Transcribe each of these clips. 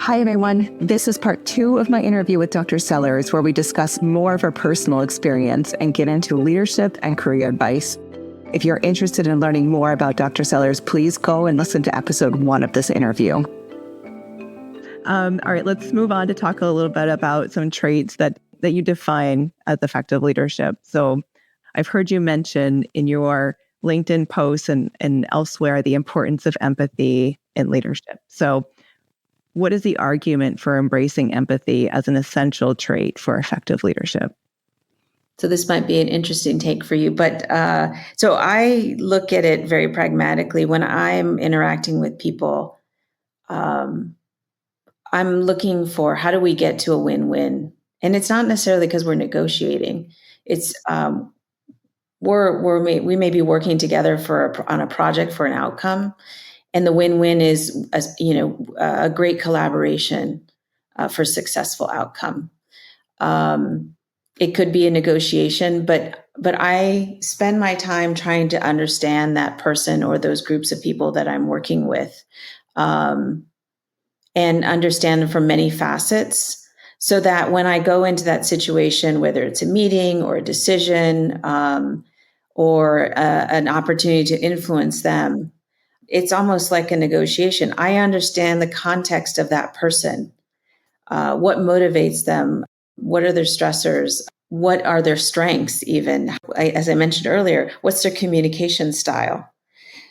Hi, everyone. This is part 2 of my interview with Dr. Sellers, where we discuss more of her personal experience and get into leadership and career advice. If you're interested in learning more about Dr. Sellers, please go and listen to episode 1 of this interview. All right, let's move on to talk a little bit about some traits that you define as effective leadership. So I've heard you mention in your LinkedIn posts and elsewhere the importance of empathy in leadership. So what is the argument for embracing empathy as an essential trait for effective leadership? So this might be an interesting take for you, but so I look at it very pragmatically. When I'm interacting with people, I'm looking for how do we get to a win-win? And it's not necessarily because we're negotiating. It's we may be working together on a project for an outcome. And the win-win is, a great collaboration for successful outcome. It could be a negotiation, but I spend my time trying to understand that person or those groups of people that I'm working with, and understand them from many facets, so that when I go into that situation, whether it's a meeting or a decision, or an opportunity to influence them, it's almost like a negotiation. I understand the context of that person, what motivates them, what are their stressors, what are their strengths even. As I mentioned earlier, what's their communication style?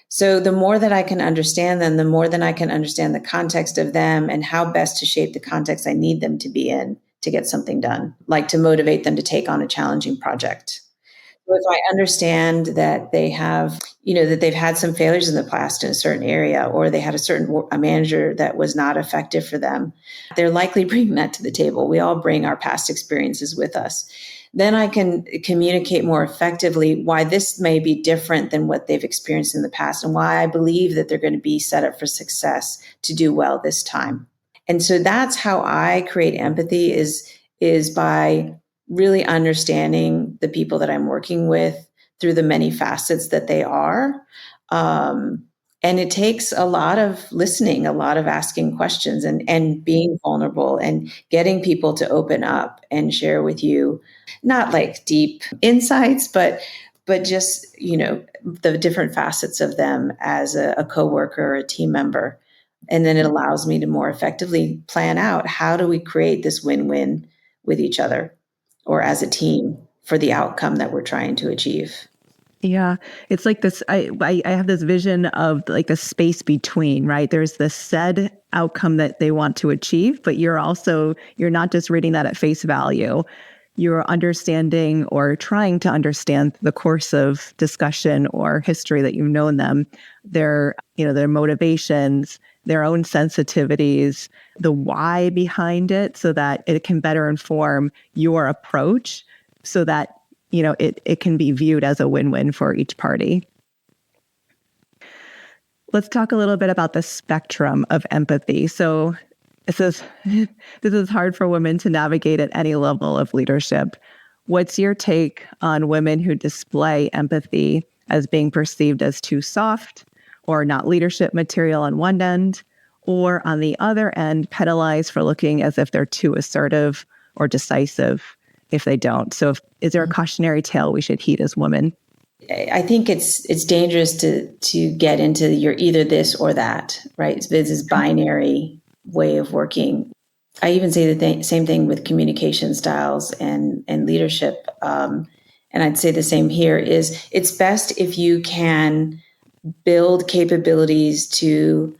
So the more that I can understand them, the more that I can understand the context of them and how best to shape the context I need them to be in to get something done, like to motivate them to take on a challenging project. So if I understand that they have, that they've had some failures in the past in a certain area, or they had a manager that was not effective for them, they're likely bringing that to the table. We all bring our past experiences with us. Then I can communicate more effectively why this may be different than what they've experienced in the past, and why I believe that they're going to be set up for success to do well this time. And so that's how I create empathy is by really understanding the people that I'm working with through the many facets that they are. And it takes a lot of listening, a lot of asking questions and being vulnerable and getting people to open up and share with you, not like deep insights, but just, the different facets of them as a coworker or a team member. And then it allows me to more effectively plan out, how do we create this win-win with each other or as a team for the outcome that we're trying to achieve. Yeah, it's like this, I have this vision of like the space between, right? There's this said outcome that they want to achieve, but you're not just reading that at face value. You're understanding or trying to understand the course of discussion or history that you've known them, their motivations, their own sensitivities, the why behind it, so that it can better inform your approach, so that it can be viewed as a win-win for each party. Let's talk a little bit about the spectrum of empathy. So this is hard for women to navigate at any level of leadership. What's your take on women who display empathy as being perceived as too soft or not leadership material on one end, or on the other end, penalized for looking as if they're too assertive or decisive if they don't? So is there a cautionary tale we should heed as women? I think it's dangerous to get into you're either this or that, right? This is binary way of working. I even say the same thing with communication styles and leadership. And I'd say the same here is it's best if you can build capabilities to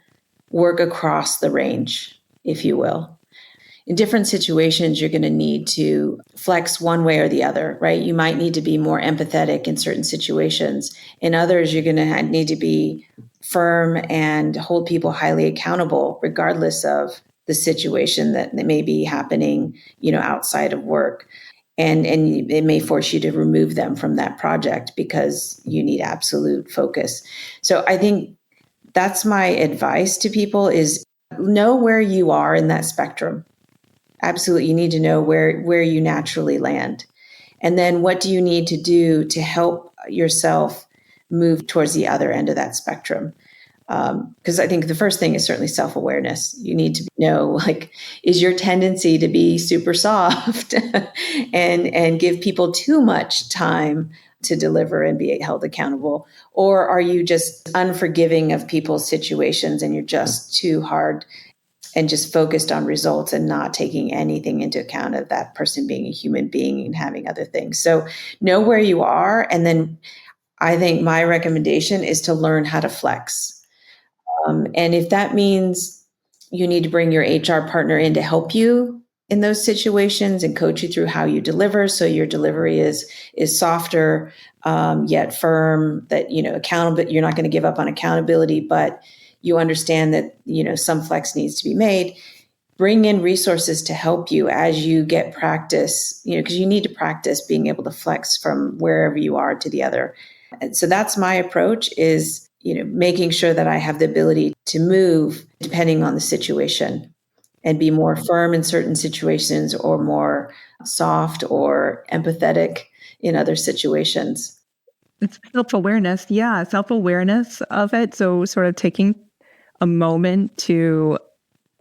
work across the range, if you will. In different situations, you're going to need to flex one way or the other, right? You might need to be more empathetic in certain situations. In others, you're going to need to be firm and hold people highly accountable, regardless of the situation that may be happening, outside of work. And it may force you to remove them from that project because you need absolute focus. So I think that's my advice to people is know where you are in that spectrum. Absolutely. You need to know where you naturally land. And then what do you need to do to help yourself move towards the other end of that spectrum? Because I think the first thing is certainly self-awareness. You need to know, like, is your tendency to be super soft and give people too much time to deliver and be held accountable? Or are you just unforgiving of people's situations and you're just too hard and just focused on results and not taking anything into account of that person being a human being and having other things? So know where you are. And then I think my recommendation is to learn how to flex. And if that means you need to bring your HR partner in to help you in those situations and coach you through how you deliver, so your delivery is softer yet firm, that accountable. You're not going to give up on accountability, but you understand that some flex needs to be made. Bring in resources to help you as you get practice, because you need to practice being able to flex from wherever you are to the other. And so that's my approach, is making sure that I have the ability to move depending on the situation and be more firm in certain situations or more soft or empathetic in other situations. It's self-awareness. Yeah, self-awareness of it. So sort of taking a moment to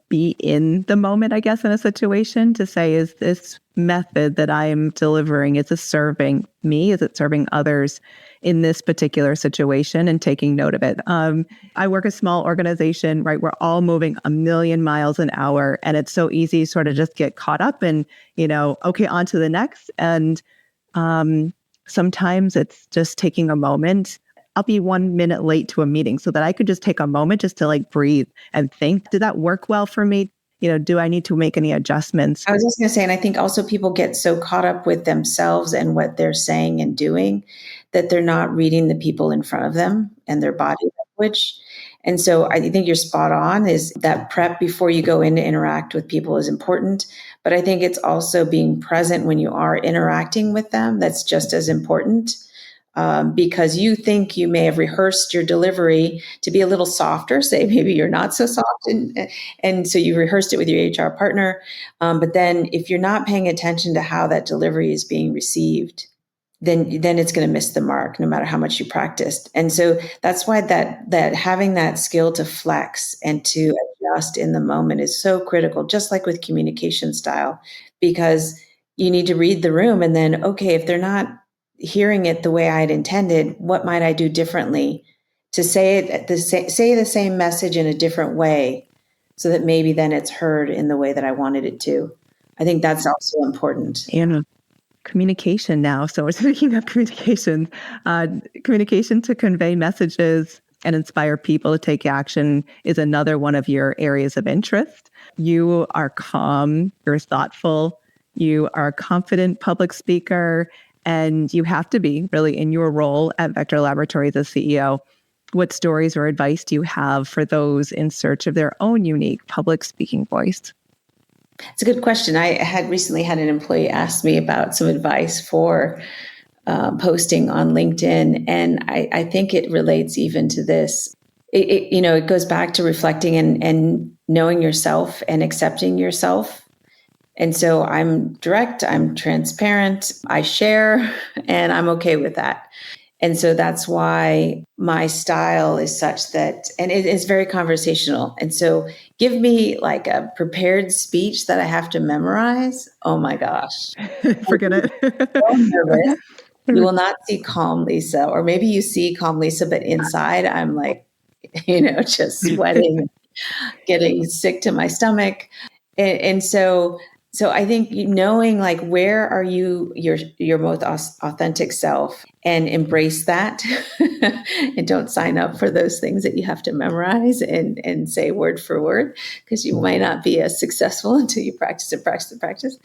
be in the moment, I guess, in a situation, to say, is this method that I am delivering, is this serving me? Is it serving others in this particular situation? And taking note of it. I work a small organization, right? We're all moving a million miles an hour. And it's so easy to sort of just get caught up in, okay, on to the next. And sometimes it's just taking a moment. I'll be 1 minute late to a meeting so that I could just take a moment just to breathe and think, did that work well for me? Do I need to make any adjustments? I was just going to say, and I think also people get so caught up with themselves and what they're saying and doing that they're not reading the people in front of them and their body language. And so I think you're spot on, is that prep before you go in to interact with people is important. But I think it's also being present when you are interacting with them that's just as important. Because you think you may have rehearsed your delivery to be a little softer, say maybe you're not so soft, and so you rehearsed it with your HR partner. But then if you're not paying attention to how that delivery is being received, then it's going to miss the mark no matter how much you practiced. And so that's why that having that skill to flex and to adjust in the moment is so critical, just like with communication style, because you need to read the room and then, okay, if they're not hearing it the way I'd intended, what might I do differently to say say the same message in a different way, so that maybe then it's heard in the way that I wanted it to. I think that's also important. And communication now. So we're speaking of communication, communication to convey messages and inspire people to take action is another one of your areas of interest. You are calm, you're thoughtful, you are a confident public speaker, and you have to be really in your role at Vector Laboratories as CEO. What stories or advice do you have for those in search of their own unique public speaking voice? It's a good question. I had recently had an employee ask me about some advice for posting on LinkedIn, and I think it relates even to this. It goes back to reflecting and knowing yourself and accepting yourself. And so I'm direct, I'm transparent, I share, and I'm okay with that. And so that's why my style is such that, and it is very conversational. And so give me like a prepared speech that I have to memorize. Oh my gosh. Forget it. So nervous. You will not see calm Lisa, or maybe you see calm Lisa, but inside I'm like, just sweating, getting sick to my stomach. And so I think knowing like where are you your most authentic self, and embrace that and don't sign up for those things that you have to memorize and say word for word, because you might not be as successful until you practice and practice and practice.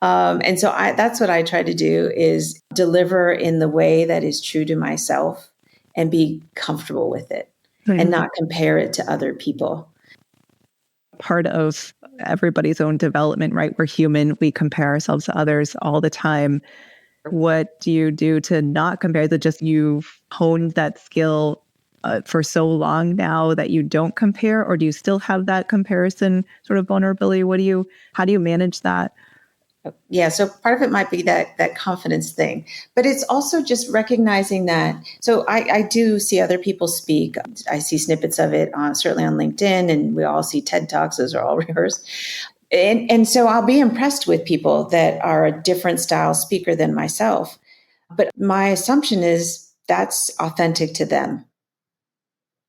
And so that's what I try to do, is deliver in the way that is true to myself and be comfortable with it and not compare it to other people. Part of everybody's own development, right? We're human. We compare ourselves to others all the time. What do you do to not compare? That just you've honed that skill for so long now that you don't compare, or do you still have that comparison sort of vulnerability? How do you manage that? Yeah, so part of it might be that confidence thing, but it's also just recognizing that. So I do see other people speak. I see snippets of it certainly on LinkedIn, and we all see TED Talks. Those are all rehearsed, and so I'll be impressed with people that are a different style speaker than myself. But my assumption is that's authentic to them,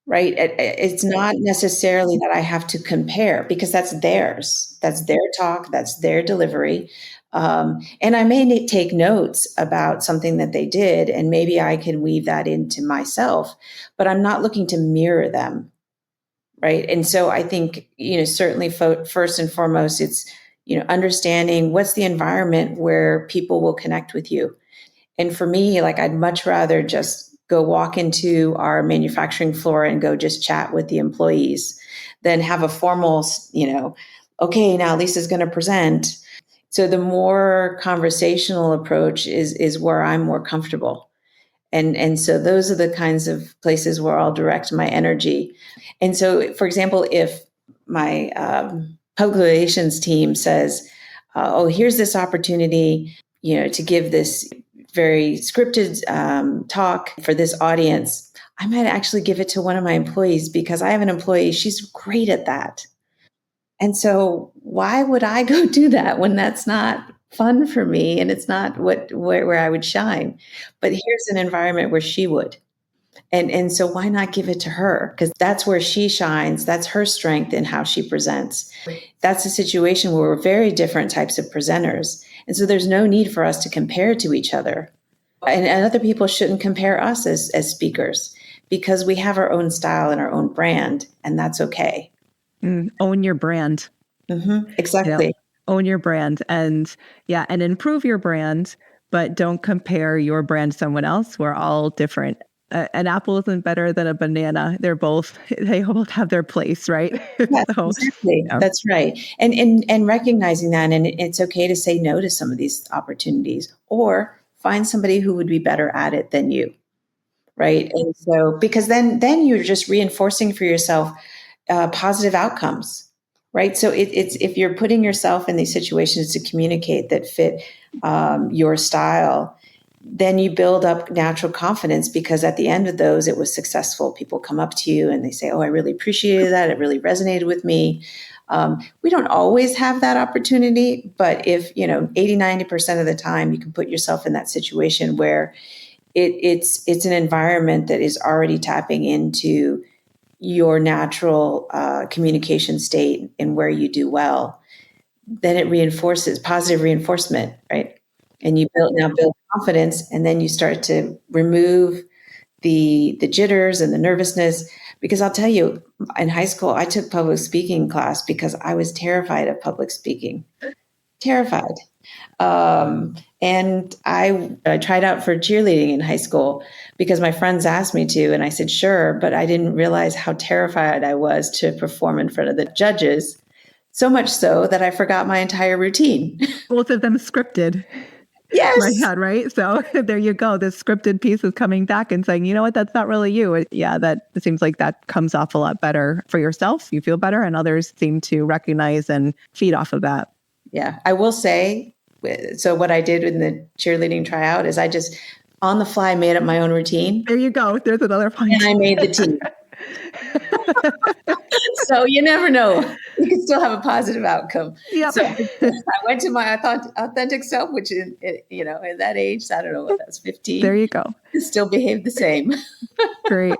right? It's not necessarily that I have to compare because that's theirs. That's their talk, that's their delivery. And I may take notes about something that they did, and maybe I can weave that into myself, but I'm not looking to mirror them, right? And so I think, certainly first and foremost, it's, understanding what's the environment where people will connect with you. And for me, like, I'd much rather just go walk into our manufacturing floor and go just chat with the employees than have a formal, okay, now Lisa's going to present. So the more conversational approach is where I'm more comfortable. And so those are the kinds of places where I'll direct my energy. And so, for example, if my public relations team says, oh, here's this opportunity, to give this very scripted talk for this audience, I might actually give it to one of my employees because I have an employee, she's great at that. And so why would I go do that when that's not fun for me and it's not where I would shine? But here's an environment where she would. And so why not give it to her? Because that's where she shines. That's her strength in how she presents. That's a situation where we're very different types of presenters. And so there's no need for us to compare to each other. And other people shouldn't compare us as speakers because we have our own style and our own brand, and that's okay. Own your brand. Exactly. Own your brand and improve your brand, but don't compare your brand to someone else. We're all different. An apple isn't better than a banana. They both have their place, right? Yes, exactly. Yeah. That's right. And recognizing that, and it's okay to say no to some of these opportunities or find somebody who would be better at it than you. Right. And so, because then you're just reinforcing for yourself positive outcomes. Right. So it's if you're putting yourself in these situations to communicate that fit your style, then you build up natural confidence because at the end of those, it was successful. People come up to you and they say, oh, I really appreciated that. It really resonated with me. We don't always have that opportunity, but if, 80, 90% of the time you can put yourself in that situation where it's an environment that is already tapping into your natural communication state and where you do well, then it reinforces positive reinforcement, right? And you build confidence, and then you start to remove the jitters and the nervousness. Because I'll tell you, in high school, I took public speaking class because I was terrified of public speaking, terrified. And I tried out for cheerleading in high school because my friends asked me to, and I said, sure, but I didn't realize how terrified I was to perform in front of the judges. So much so that I forgot my entire routine. Both of them scripted. Yes. My head, right? So there you go. This scripted piece is coming back and saying, you know what, that's not really you. Yeah, that it seems like that comes off a lot better for yourself. You feel better, and others seem to recognize and feed off of that. Yeah, I will say, so what I did in the cheerleading tryout is I just on the fly made up my own routine. There you go. There's another point. And I made the team. So you never know. You can still have a positive outcome. Yep. So I went to my authentic self, which is, at that age, I don't know what that's 15. There you go. Still behaved the same. Great.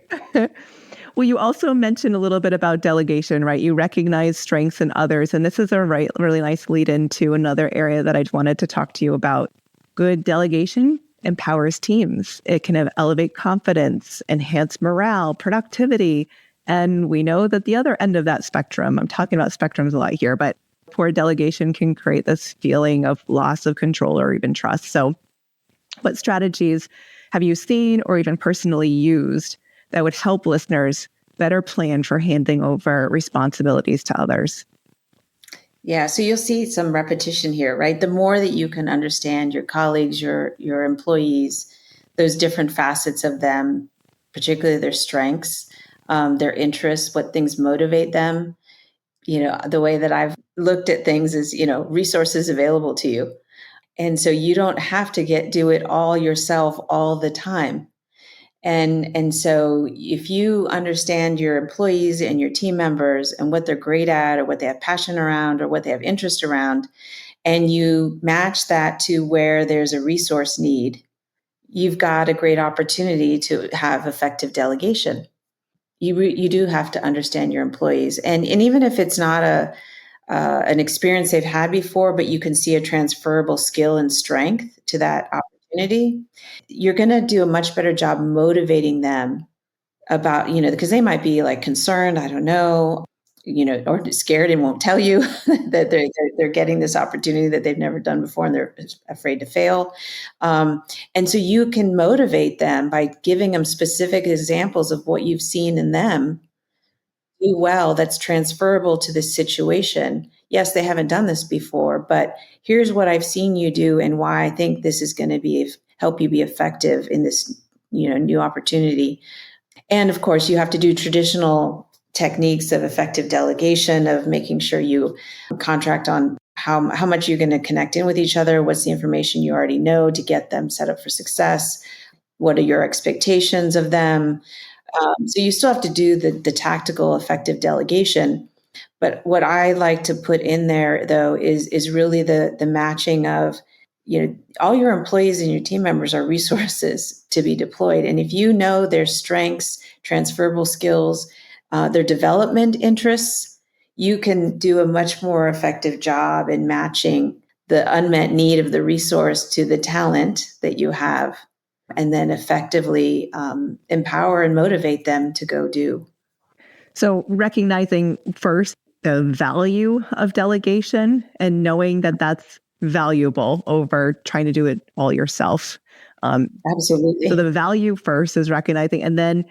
Well, you also mentioned a little bit about delegation, right? You recognize strengths in others. And this is a really nice lead into another area that I wanted to talk to you about. Good delegation empowers teams. It can elevate confidence, enhance morale, productivity. And we know that the other end of that spectrum, I'm talking about spectrums a lot here, but poor delegation can create this feeling of loss of control or even trust. So what strategies have you seen or even personally used that would help listeners better plan for handing over responsibilities to others? Yeah, so you'll see some repetition here, right? The more that you can understand your colleagues, your employees, those different facets of them, particularly their strengths, their interests, what things motivate them. The way that I've looked at things as, resources available to you. And so you don't have to do it all yourself all the time. And so if you understand your employees and your team members and what they're great at, or what they have passion around, or what they have interest around, and you match that to where there's a resource need, you've got a great opportunity to have effective delegation. You do have to understand your employees, and even if it's not an experience they've had before, but you can see a transferable skill and strength to that opportunity, you're going to do a much better job motivating them about, because they might be like concerned, I don't know, or scared and won't tell you that they're getting this opportunity that they've never done before, and they're afraid to fail. And so you can motivate them by giving them specific examples of what you've seen in them do well that's transferable to this situation. Yes, they haven't done this before, but here's what I've seen you do and why I think this is going to help you be effective in this new opportunity. And of course, you have to do traditional techniques of effective delegation, of making sure you contract on how much you're going to connect in with each other, what's the information you already know to get them set up for success, what are your expectations of them. So you still have to do the tactical effective delegation. But what I like to put in there, though, is really the matching of, all your employees and your team members are resources to be deployed. And if you know their strengths, transferable skills, their development interests, you can do a much more effective job in matching the unmet need of the resource to the talent that you have, and then effectively empower and motivate them to go do. So recognizing first the value of delegation and knowing that that's valuable over trying to do it all yourself. Absolutely. So the value first is recognizing, and then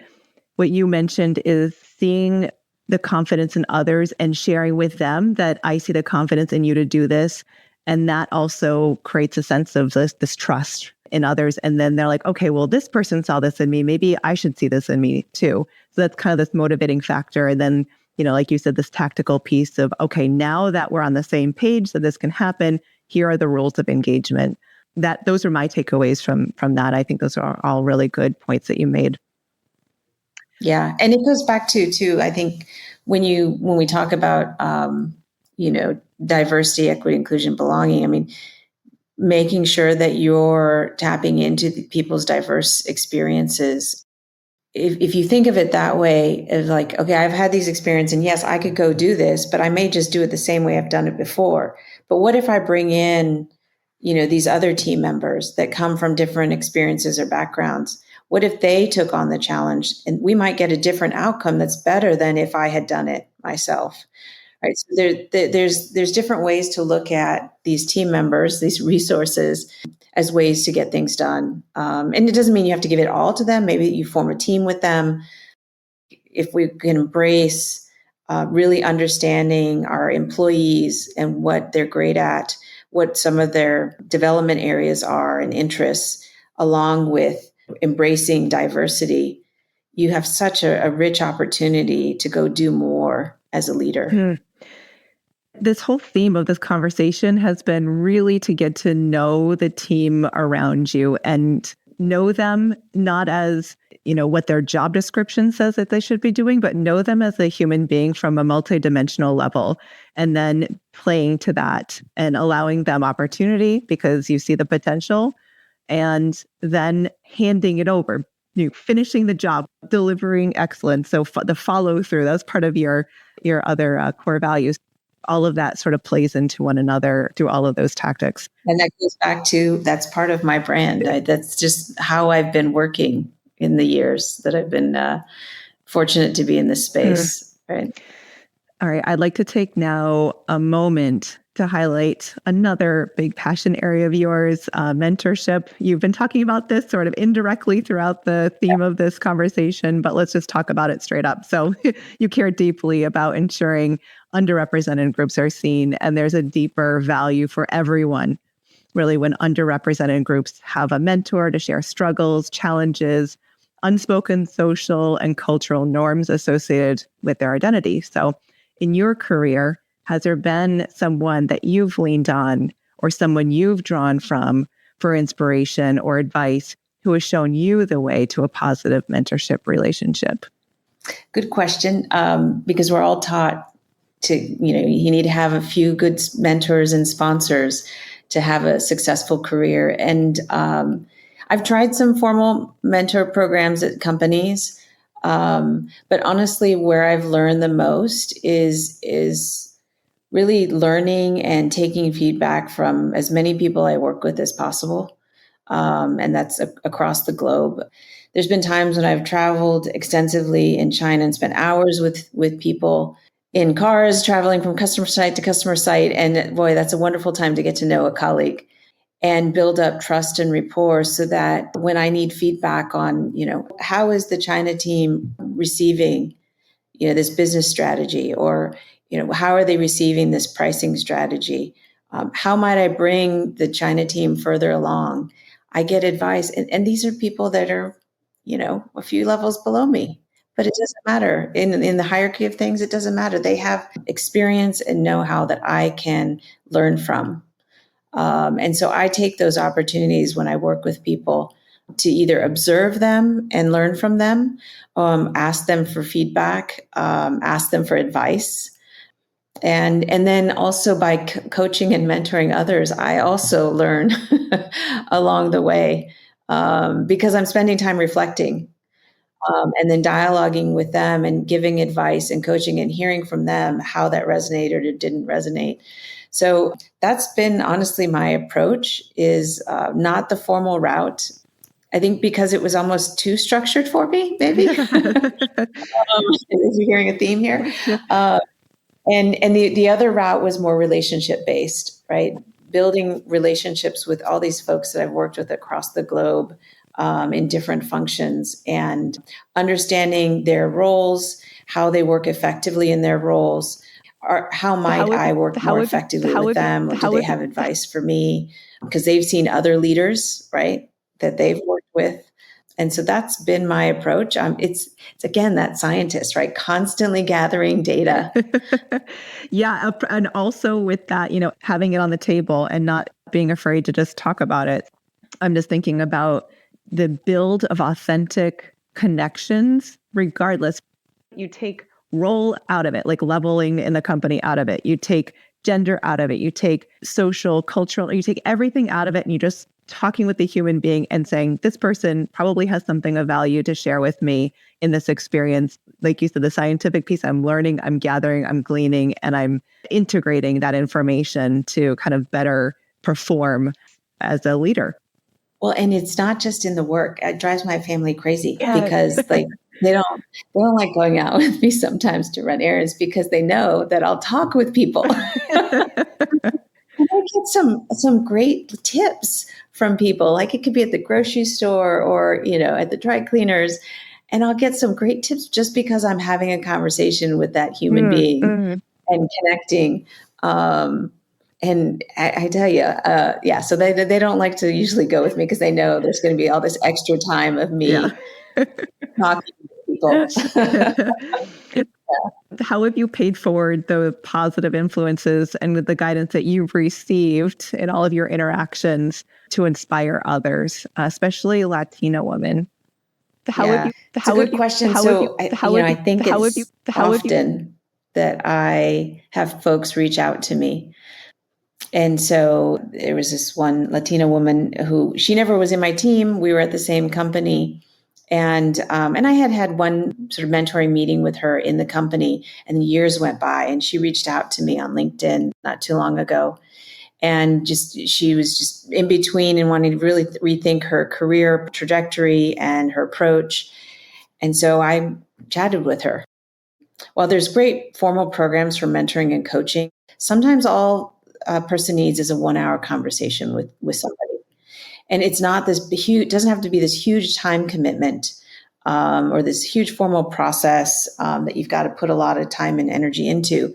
what you mentioned is seeing the confidence in others and sharing with them that I see the confidence in you to do this. And that also creates a sense of this trust in others. And then they're like, okay, well, this person saw this in me. Maybe I should see this in me too. So that's kind of this motivating factor. And then, like you said, this tactical piece of, okay, now that we're on the same page that this can happen, here are the rules of engagement. Those are my takeaways from that. I think those are all really good points that you made. Yeah. And it goes back to, I think when we talk about, diversity, equity, inclusion, belonging, I mean, making sure that you're tapping into people's diverse experiences. If you think of it that way, of like, okay, I've had these experiences, and yes, I could go do this, but I may just do it the same way I've done it before. But what if I bring in, these other team members that come from different experiences or backgrounds? What if they took on the challenge, and we might get a different outcome that's better than if I had done it myself? Right. So there's different ways to look at these team members, these resources, as ways to get things done. And it doesn't mean you have to give it all to them. Maybe you form a team with them. If we can embrace really understanding our employees and what they're great at, what some of their development areas are and interests, along with embracing diversity, you have such a rich opportunity to go do more as a leader. This whole theme of this conversation has been really to get to know the team around you and know them not as, what their job description says that they should be doing, but know them as a human being from a multidimensional level, and then playing to that and allowing them opportunity because you see the potential, and then handing it over, finishing the job, delivering excellence. So the follow through, that's part of your other core values. All of that sort of plays into one another through all of those tactics. And that goes back to, that's part of my brand. That's just how I've been working in the years that I've been fortunate to be in this space. Right. All right. I'd like to take now a moment to highlight another big passion area of yours, mentorship. You've been talking about this sort of indirectly throughout the theme of this conversation, but let's just talk about it straight up. So you care deeply about ensuring underrepresented groups are seen, and there's a deeper value for everyone, really, when underrepresented groups have a mentor to share struggles, challenges, unspoken social and cultural norms associated with their identity. So in your career, Has there been someone that you've leaned on or someone you've drawn from for inspiration or advice who has shown you the way to a positive mentorship relationship? Good question. Because we're all taught to, you need to have a few good mentors and sponsors to have a successful career. And I've tried some formal mentor programs at companies. But honestly, where I've learned the most is really learning and taking feedback from as many people I work with as possible. And that's across the globe. There's been times when I've traveled extensively in China and spent hours with people in cars, traveling from customer site to customer site. And boy, that's a wonderful time to get to know a colleague and build up trust and rapport so that when I need feedback on, how is the China team receiving, this business strategy, or, how are they receiving this pricing strategy? How might I bring the China team further along? I get advice. And these are people that are, a few levels below me. But it doesn't matter. In the hierarchy of things, it doesn't matter. They have experience and know-how that I can learn from. And so I take those opportunities when I work with people to either observe them and learn from them, ask them for feedback, ask them for advice. And then also by coaching and mentoring others, I also learn along the way because I'm spending time reflecting. And then dialoguing with them and giving advice and coaching and hearing from them how that resonated or didn't resonate. So that's been honestly my approach, is not the formal route. I think because it was almost too structured for me, maybe. If you're hearing a theme here. And the other route was more relationship based, right? Building relationships with all these folks that I've worked with across the globe in different functions, and understanding their roles, how they work effectively in their roles, or how might I work more effectively with them, or do they have advice for me? Because they've seen other leaders, right, that they've worked with. And so that's been my approach. It's again, that scientist, right? Constantly gathering data. Yeah. And also with that, having it on the table and not being afraid to just talk about it. I'm just thinking about the build of authentic connections, regardless. You take role out of it, like leveling in the company out of it. You take gender out of it. You take social, cultural, you take everything out of it, and you just talking with the human being and saying, this person probably has something of value to share with me in this experience. Like you said, the scientific piece, I'm learning, I'm gathering, I'm gleaning, and I'm integrating that information to kind of better perform as a leader. Well, and it's not just in the work. It drives my family crazy because they don't like going out with me sometimes to run errands because they know that I'll talk with people. And I get some great tips from people. Like it could be at the grocery store or, at the dry cleaners. And I'll get some great tips just because I'm having a conversation with that human being and connecting. And I tell you, so they don't like to usually go with me because they know there's going to be all this extra time of me talking to people. How have you paid forward the positive influences and the guidance that you've received in all of your interactions to inspire others, especially Latina women? It's a good question. So I think it's often that I have folks reach out to me. And so there was this one Latina woman who, she never was in my team. We were at the same company. And I had one sort of mentoring meeting with her in the company, and years went by, and she reached out to me on LinkedIn not too long ago. And she was just in between and wanting to really rethink her career trajectory and her approach. And so I chatted with her. While there's great formal programs for mentoring and coaching, sometimes all a person needs is a 1-hour conversation with somebody. And it's not this huge, doesn't have to be this huge time commitment or this huge formal process that you've got to put a lot of time and energy into.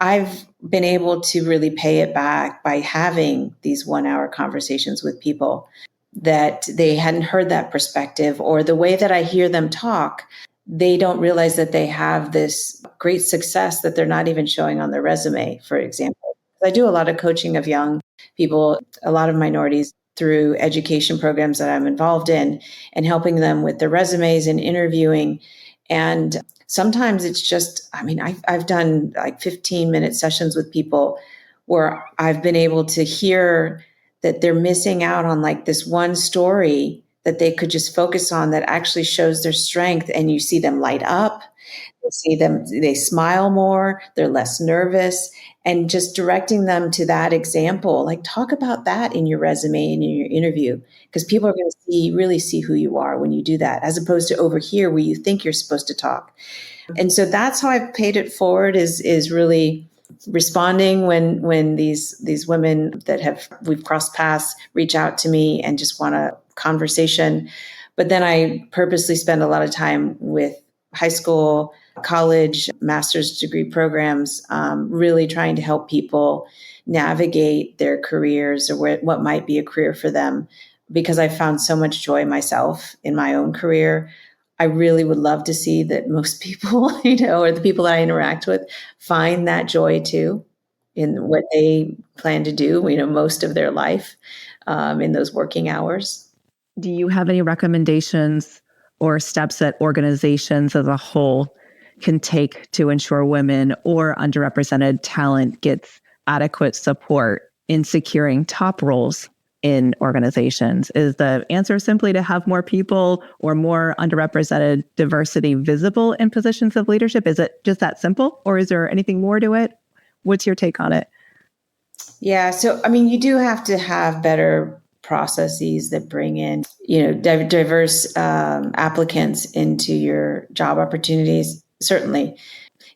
I've been able to really pay it back by having these 1-hour conversations with people that they hadn't heard that perspective, or the way that I hear them talk they don't realize that they have this great success that they're not even showing on their resume, for example. I do a lot of coaching of young people, a lot of minorities, through education programs that I'm involved in, and helping them with their resumes and interviewing. And sometimes it's just, I mean, I've done like 15-minute sessions with people where I've been able to hear that they're missing out on like this one story that they could just focus on that actually shows their strength, and you see them light up. You see them, they smile more, they're less nervous, and just directing them to that example. Like, talk about that in your resume and in your interview, because people are going to really see who you are when you do that, as opposed to over here where you think you're supposed to talk. And so that's how I've paid it forward, is really responding when these women that we've crossed paths reach out to me and just want a conversation. But then I purposely spend a lot of time with high school, college, master's degree programs, really trying to help people navigate their careers, or what might be a career for them, because I found so much joy myself in my own career. I really would love to see that most people, or the people that I interact with, find that joy too in what they plan to do, most of their life, in those working hours. Do you have any recommendations or steps that organizations as a whole can take to ensure women or underrepresented talent gets adequate support in securing top roles in organizations? Is the answer simply to have more people or more underrepresented diversity visible in positions of leadership? Is it just that simple, or is there anything more to it? What's your take on it? Yeah. So, I mean, you do have to have better processes that bring in, diverse applicants into your job opportunities. Certainly,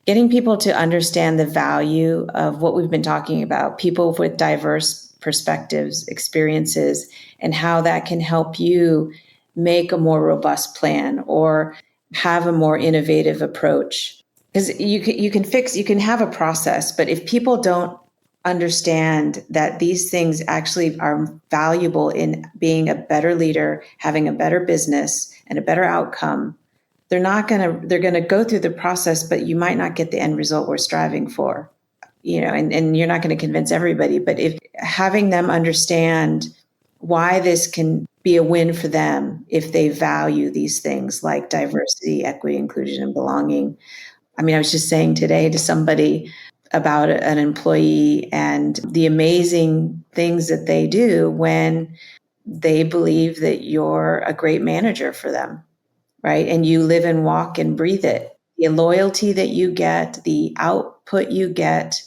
getting people to understand the value of what we've been talking about, people with diverse perspectives, experiences, and how that can help you make a more robust plan or have a more innovative approach. Because you can have a process, but if people don't understand that these things actually are valuable in being a better leader, having a better business and a better outcome, they're going to go through the process, but you might not get the end result we're striving for, and you're not going to convince everybody. But if having them understand why this can be a win for them if they value these things like diversity, equity, inclusion, and belonging. I mean, I was just saying today to somebody about an employee and the amazing things that they do when they believe that you're a great manager for them, right? And you live and walk and breathe it. The loyalty that you get, the output you get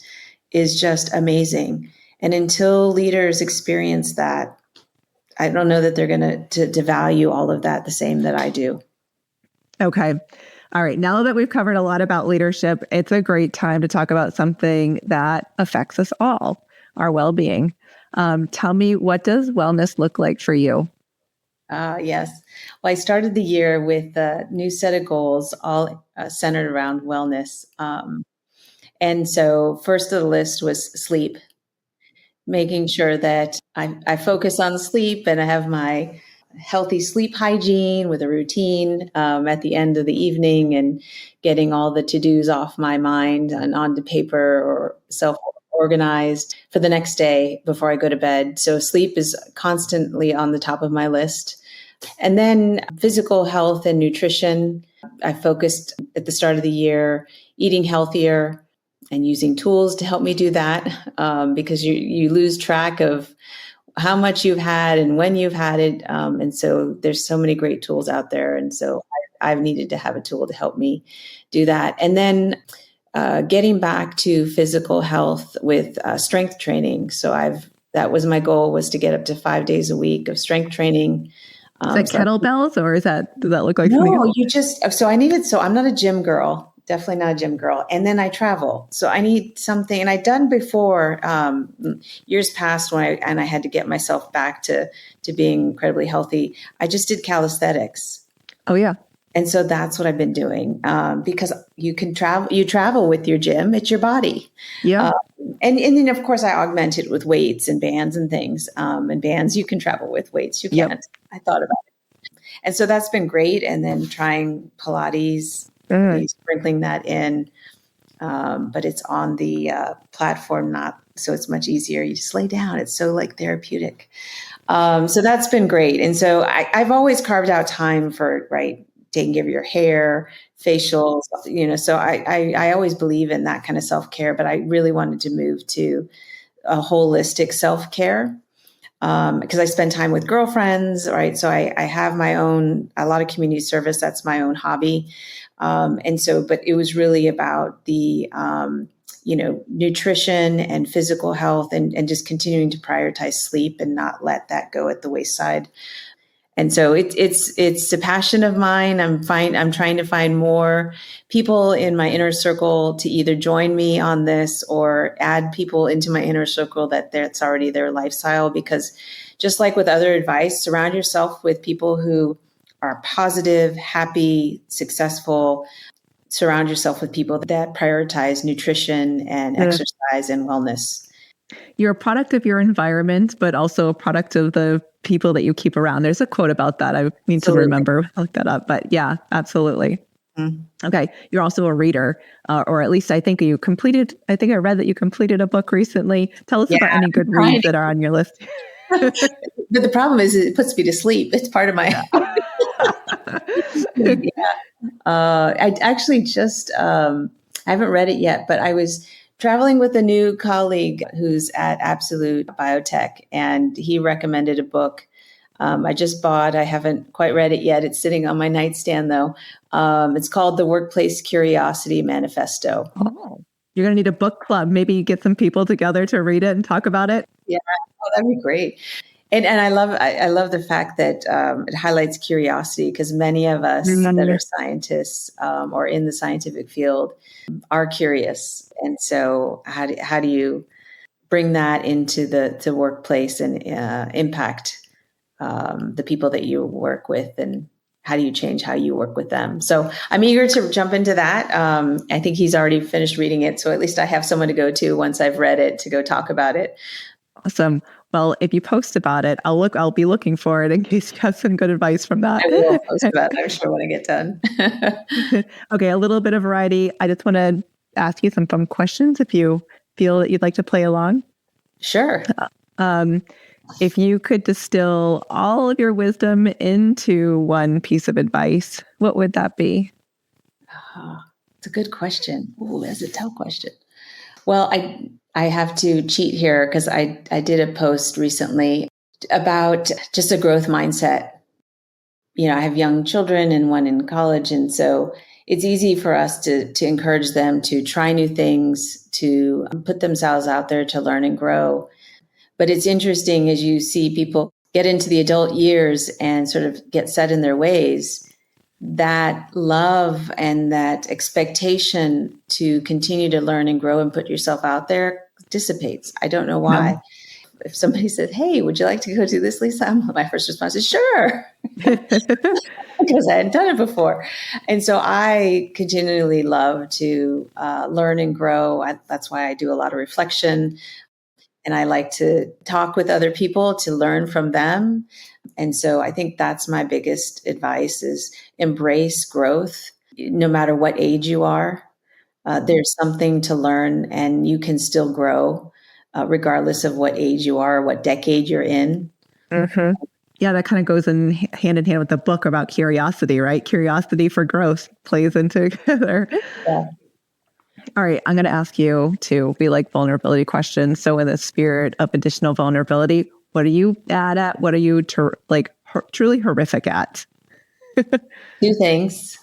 is just amazing. And until leaders experience that, I don't know that they're going to value all of that the same that I do. Okay. All right. Now that we've covered a lot about leadership, it's a great time to talk about something that affects us all, our well-being. Tell me, what does wellness look like for you? Yes. Well, I started the year with a new set of goals, all centered around wellness. And so first of the list was sleep, making sure that I focus on sleep and I have my healthy sleep hygiene with a routine at the end of the evening, and getting all the to-dos off my mind and onto paper or self-organized for the next day before I go to bed. So sleep is constantly on the top of my list. And then physical health and nutrition. I focused at the start of the year eating healthier and using tools to help me do that, because you lose track of how much you've had and when you've had it. And so there's so many great tools out there. And so I've needed to have a tool to help me do that. And then getting back to physical health with strength training. So that was my goal, was to get up to 5 days a week of strength training. Is that kettlebells, or does that look like something else? So I'm not a gym girl. Definitely not a gym girl. And then I travel. So I need something. And I'd done before, years past, when I had to get myself back to being incredibly healthy. I just did calisthenics. Oh, yeah. And so that's what I've been doing, because you travel with your gym. It's your body. Yeah. And then, of course, I augment it with weights and bands and things. And bands, you can travel with, weights you can't. Yep. I thought about it. And so that's been great. And then trying Pilates, maybe sprinkling that in. But it's on the platform, not so it's much easier. You just lay down. It's so like therapeutic. So that's been great. And so I've always carved out time for, right, taking care of your hair, facials, so I always believe in that kind of self-care, but I really wanted to move to a holistic self-care. Because I spend time with girlfriends, right? So I have a lot of community service. That's my own hobby. But it was really about the, nutrition and physical health and just continuing to prioritize sleep and not let that go at the wayside. And so it's a passion of mine. I'm trying to find more people in my inner circle to either join me on this or add people into my inner circle that's already their lifestyle. Because just like with other advice, surround yourself with people who are positive, happy, successful. Surround yourself with people that prioritize nutrition and exercise and wellness. You're a product of your environment, but also a product of the people that you keep around. There's a quote about that. I need to remember, look that up. But yeah, absolutely. Mm-hmm. Okay. You're also a reader, or at least I think I read that you completed a book recently. Tell us about any good reads that are on your list. But the problem is it puts me to sleep. It's part of my... I actually just, I haven't read it yet, but I was traveling with a new colleague who's at Absolute Biotech, and he recommended a book I just bought. I haven't quite read it yet. It's sitting on my nightstand, though. It's called The Workplace Curiosity Manifesto. Oh, you're going to need a book club. Maybe get some people together to read it and talk about it. Yeah, that'd be great. And I love the fact that it highlights curiosity, because many of us that are scientists or in the scientific field are curious. And so how do you bring that into the workplace and impact the people that you work with, and how do you change how you work with them? So I'm eager to jump into that. I think he's already finished reading it, so at least I have someone to go to once I've read it to go talk about it. Awesome. Well, if you post about it, I'll be looking for it in case you have some good advice from that. I will post about it, I'm sure, when I get done. Okay, a little bit of variety. I just want to ask you some fun questions if you feel that you'd like to play along. Sure. If you could distill all of your wisdom into one piece of advice, what would that be? It's a good question. Ooh, that's a tough question. Well, I have to cheat here because I did a post recently about just a growth mindset. I have young children and one in college, and so it's easy for us to encourage them to try new things, to put themselves out there to learn and grow. But it's interesting as you see people get into the adult years and sort of get set in their ways, that love and that expectation to continue to learn and grow and put yourself out there dissipates. I don't know why. No. If somebody said, "Hey, would you like to go do this, Lisa?" My first response is, "Sure," because I hadn't done it before. And so I continually love to learn and grow. That's why I do a lot of reflection. And I like to talk with other people to learn from them. And so I think that's my biggest advice, is embrace growth. No matter what age you are, there's something to learn, and you can still grow regardless of what age you are or what decade you're in. Mm-hmm. Yeah, that kind of goes hand in hand with the book about curiosity, right? Curiosity for growth plays into together. Yeah. All right, I'm going to ask you to be like vulnerability questions. So in the spirit of additional vulnerability, what are you bad at? What are you truly horrific at? Two things.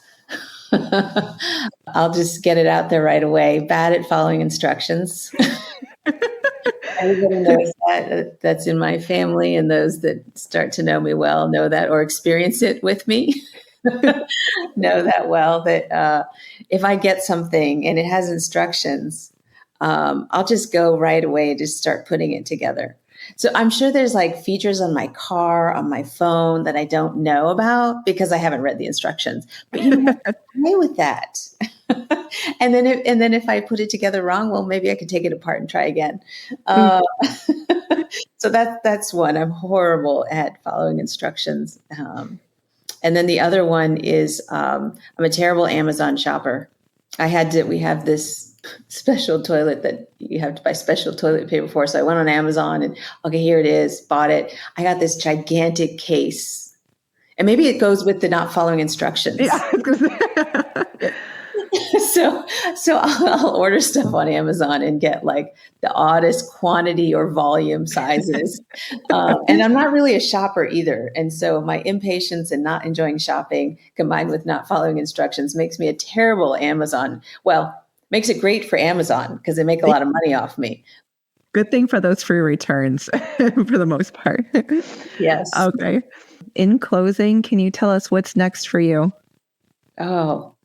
I'll just get it out there right away. Bad at following instructions. Everybody knows that. That's in my family, and those that start to know me well know that, or experience it with me. Know that well, that if I get something and it has instructions, I'll just go right away to start putting it together. So I'm sure there's like features on my car, on my phone that I don't know about because I haven't read the instructions. But you know, I'm okay with that. And then if I put it together wrong, well, maybe I could take it apart and try again. So that's one. I'm horrible at following instructions. And then the other one is I'm a terrible Amazon shopper. We have this special toilet that you have to buy special toilet paper for. So I went on Amazon and okay, here it is, bought it. I got this gigantic case. And maybe it goes with the not following instructions. Yeah. So I'll order stuff on Amazon and get like the oddest quantity or volume sizes. And I'm not really a shopper either. And so my impatience and not enjoying shopping combined with not following instructions makes me a terrible Amazon. Well, makes it great for Amazon because they make a lot of money off me. Good thing for those free returns for the most part. Yes. Okay. In closing, can you tell us what's next for you? Oh,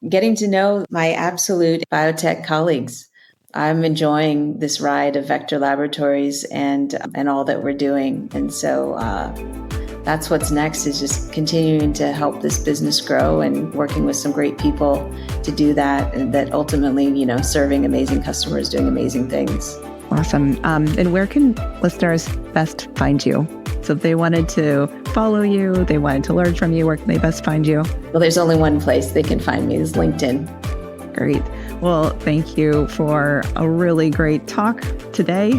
getting to know my absolute biotech colleagues. I'm enjoying this ride of Vector Laboratories and all that we're doing. And so that's what's next, is just continuing to help this business grow and working with some great people to do that. And that ultimately, serving amazing customers, doing amazing things. Awesome. And where can listeners best find you? So if they wanted to follow you, they wanted to learn from you, where can they best find you? Well, there's only one place they can find me, is LinkedIn. Great. Well, thank you for a really great talk today.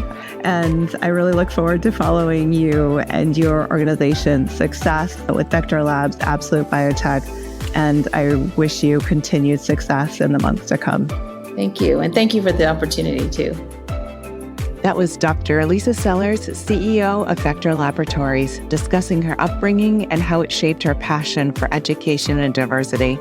And I really look forward to following you and your organization's success with Vector Labs, Absolute Biotech. And I wish you continued success in the months to come. Thank you. And thank you for the opportunity too. That was Dr. Lisa Sellers, CEO of Vector Laboratories, discussing her upbringing and how it shaped her passion for education and diversity.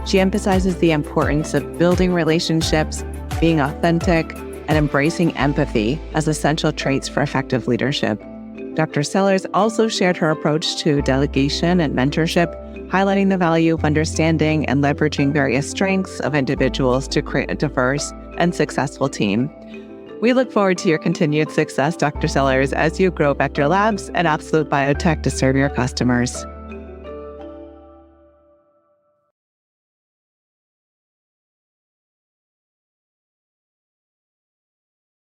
She emphasizes the importance of building relationships, being authentic, and embracing empathy as essential traits for effective leadership. Dr. Sellers also shared her approach to delegation and mentorship, highlighting the value of understanding and leveraging various strengths of individuals to create a diverse and successful team. We look forward to your continued success, Dr. Sellers, as you grow Vector Labs and Absolute Biotech to serve your customers.